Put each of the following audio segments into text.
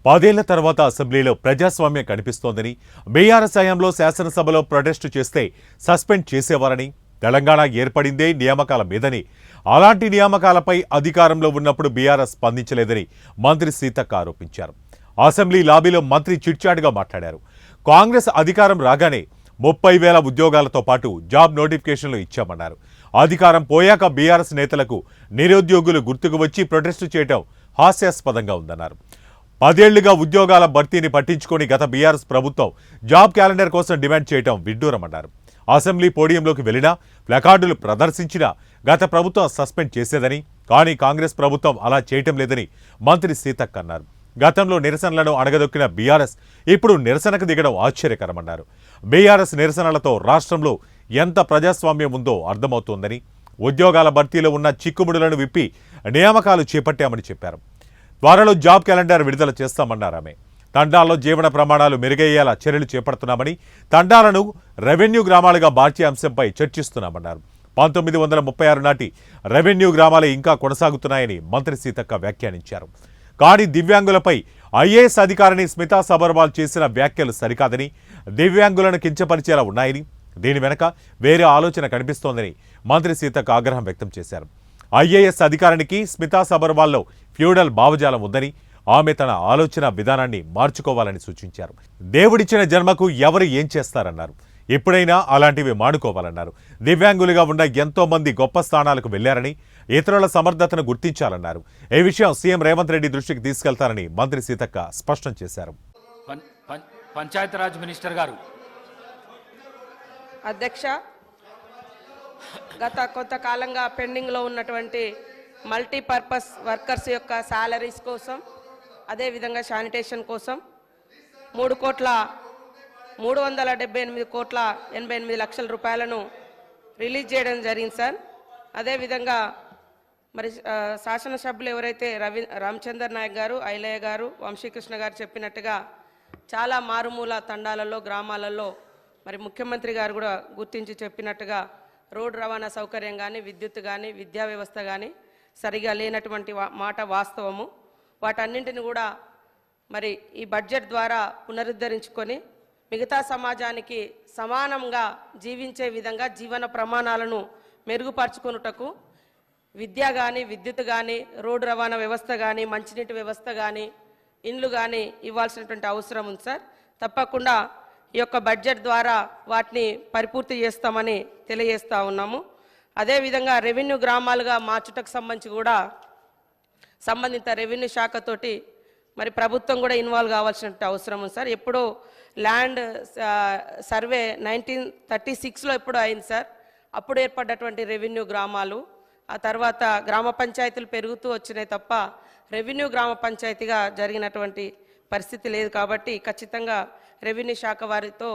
10 ఏళ్ల తర్వాత అసెంబ్లీలో ప్రజాస్వామ్యం కనిపిస్తోందని, బీఆర్ఎస్ హయాంలో శాసనసభలో ప్రొటెస్టు చేస్తే సస్పెండ్ చేసేవారని, తెలంగాణ ఏర్పడిందే నియామకాల మీదని, అలాంటి నియామకాలపై అధికారంలో ఉన్నప్పుడు బీఆర్ఎస్ స్పందించలేదని మంత్రి సీతక్క ఆరోపించారు. అసెంబ్లీ లాబీలో మంత్రి చిట్చాటుగా మాట్లాడారు. కాంగ్రెస్ అధికారం రాగానే 30,000 ఉద్యోగాలతో పాటు జాబ్ నోటిఫికేషన్లు ఇచ్చామన్నారు. అధికారం పోయాక బీఆర్ఎస్ నేతలకు నిరుద్యోగులు గుర్తుకు వచ్చి ప్రొటెస్టు చేయడం హాస్యాస్పదంగా ఉందన్నారు. 10 ఏళ్లుగా ఉద్యోగాల భర్తీని పట్టించుకొని గత బీఆర్ఎస్ ప్రభుత్వం జాబ్ క్యాలెండర్ కోసం డిమాండ్ చేయడం విడ్డూరమన్నారు. అసెంబ్లీ పోడియంలోకి వెళ్లినా, ప్లకార్డులు ప్రదర్శించినా గత ప్రభుత్వం సస్పెండ్ చేసేదని, కానీ కాంగ్రెస్ ప్రభుత్వం అలా చేయటం లేదని మంత్రి సీతక్క అన్నారు. గతంలో నిరసనలను అణగదొక్కిన బీఆర్ఎస్ ఇప్పుడు నిరసనకు దిగడం ఆశ్చర్యకరమన్నారు. బీఆర్ఎస్ నిరసనలతో రాష్ట్రంలో ఎంత ప్రజాస్వామ్యం ఉందో అర్థమవుతోందని, ఉద్యోగాల భర్తీలో ఉన్న చిక్కుముడులను విప్పి నియామకాలు చేపట్టామని చెప్పారు. త్వరలో జాబ్ క్యాలెండర్ విడుదల చేస్తామన్నారు ఆమె. తండాల్లో జీవన ప్రమాణాలు మెరుగయ్యేలా చర్యలు చేపడుతున్నామని, తండాలను రెవెన్యూ గ్రామాలుగా మార్చే అంశంపై చర్చిస్తున్నామన్నారు. 1936 నాటి రెవెన్యూ గ్రామాలే ఇంకా కొనసాగుతున్నాయని మంత్రి సీతక్క వ్యాఖ్యానించారు. కానీ దివ్యాంగులపై ఐఏఎస్ అధికారిని స్మితా సబర్వాల్ చేసిన వ్యాఖ్యలు సరికాదని, దివ్యాంగులను కించపరిచేలా ఉన్నాయని, దీని వెనక వేరే ఆలోచన కనిపిస్తోందని మంత్రి సీతక్క ఆగ్రహం వ్యక్తం చేశారు. ఐఏఎస్ అధికారికి స్మితా సబర్వాల్లో ఫ్యూడల్ భావజాలం ఉందని, ఆమె తన ఆలోచన విధానాన్ని మార్చుకోవాలని సూచించారు. దేవుడిచ్చిన జన్మకు ఎవరు ఏం చేస్తారన్నారు. ఎప్పుడైనా అలాంటివి మానుకోవాలన్నారు. దివ్యాంగులుగా ఉన్న ఎంతో మంది గొప్ప స్థానాలకు వెళ్లారని, ఇతరుల సమర్థతను గుర్తించాలన్నారు. ఈ విషయం సీఎం రేవంత్ రెడ్డి దృష్టికి తీసుకెళ్తారని మంత్రి సీతక్క స్పష్టం చేశారు. పంచాయతీరాజ్ మినిస్టర్ గారు. అధ్యక్ష, గత కొంతకాలంగా పెండింగ్లో ఉన్నటువంటి మల్టీపర్పస్ వర్కర్స్ యొక్క శాలరీస్ కోసం, అదేవిధంగా శానిటేషన్ కోసం 3,378,88 రూపాయలను రిలీజ్ చేయడం జరిగింది సార్. అదేవిధంగా మరి శాసనసభ్యులు ఎవరైతే రామచందర్ నాయక్ గారు, ఐలయ్య గారు, వంశీకృష్ణ గారు చెప్పినట్టుగా చాలా మారుమూల తండాలలో, గ్రామాలలో మరి ముఖ్యమంత్రి గారు కూడా గుర్తించి చెప్పినట్టుగా రోడ్డు రవాణా సౌకర్యం కానీ, విద్యుత్ కానీ, విద్యా వ్యవస్థ కానీ సరిగా లేనటువంటి మాట వాస్తవము. వాటన్నింటిని కూడా మరి ఈ బడ్జెట్ ద్వారా పునరుద్ధరించుకొని మిగతా సమాజానికి సమానంగా జీవించే విధంగా జీవన ప్రమాణాలను మెరుగుపరుచుకొనుటకు విద్య కానీ, విద్యుత్ కానీ, రోడ్డు రవాణా వ్యవస్థ కానీ, మంచినీటి వ్యవస్థ కానీ, ఇండ్లు కానీ ఇవ్వాల్సినటువంటి అవసరం ఉంది సార్. తప్పకుండా ఈ యొక్క బడ్జెట్ ద్వారా వాటిని పరిపూర్తి చేస్తామని తెలియజేస్తూ ఉన్నాము. అదేవిధంగా రెవెన్యూ గ్రామాలుగా మార్చుటకు సంబంధించి కూడా సంబంధిత రెవెన్యూ శాఖతోటి మరి ప్రభుత్వం కూడా ఇన్వాల్వ్ కావాల్సిన అవసరం ఉంది సార్. ఎప్పుడో ల్యాండ్ సర్వే 1936లో ఎప్పుడో అయింది సార్. అప్పుడు ఏర్పడ్డటువంటి రెవెన్యూ గ్రామాలు, ఆ తర్వాత గ్రామ పంచాయతీలు పెరుగుతూ వచ్చినాయి తప్ప రెవెన్యూ గ్రామ పంచాయతీగా జరిగినటువంటి పరిస్థితి లేదు. కాబట్టి ఖచ్చితంగా రెవెన్యూ శాఖ వారితో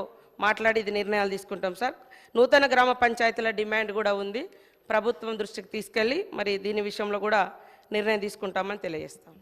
మాట్లాడి ఇది నిర్ణయాలు తీసుకుంటాం సార్. నూతన గ్రామ పంచాయతీల డిమాండ్ కూడా ఉంది. ప్రభుత్వం దృష్టికి తీసుకెళ్ళి మరి దీని విషయంలో కూడా నిర్ణయం తీసుకుంటామని తెలియజేస్తాం.